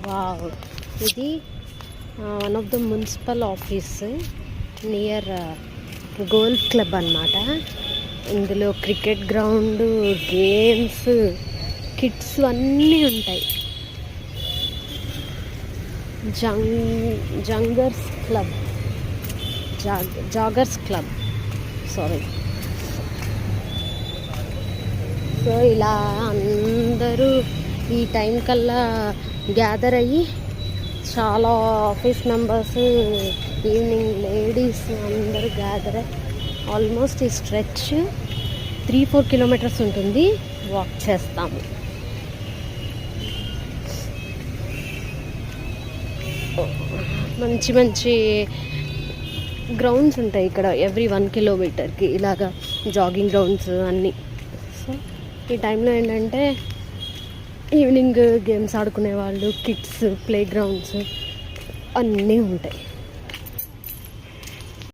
Wow, ఇది one of the municipal office near golf club అన్నమాట. ఇందులో క్రికెట్ గ్రౌండ్, గేమ్స్, కిడ్స్ అన్నీ ఉంటాయి. Joggers club sorry. సో ఇలా అందరూ ఈ టైం కల్లా గ్యాదర్ అయ్యి, చాలా ఆఫీస్ మెంబర్స్, ఈవినింగ్ లేడీస్ అందరూ గ్యాదర్ అయ్యి ఆల్మోస్ట్ ఈ స్ట్రెచ్ 3-4 కిలోమీటర్స్ ఉంటుంది. వాక్ చేస్తాము. మంచి మంచి గ్రౌండ్స్ ఉంటాయి ఇక్కడ ఎవ్రీ 1 కిలోమీటర్కి, ఇలాగా జాగింగ్ గ్రౌండ్స్ అన్నీ. సో ఈ టైంలో ఏంటంటే ఈవినింగ్ గేమ్స్ ఆడుకునే వాళ్ళు, కిడ్స్ ప్లే గ్రౌండ్స్ అన్నీ ఉంటాయి.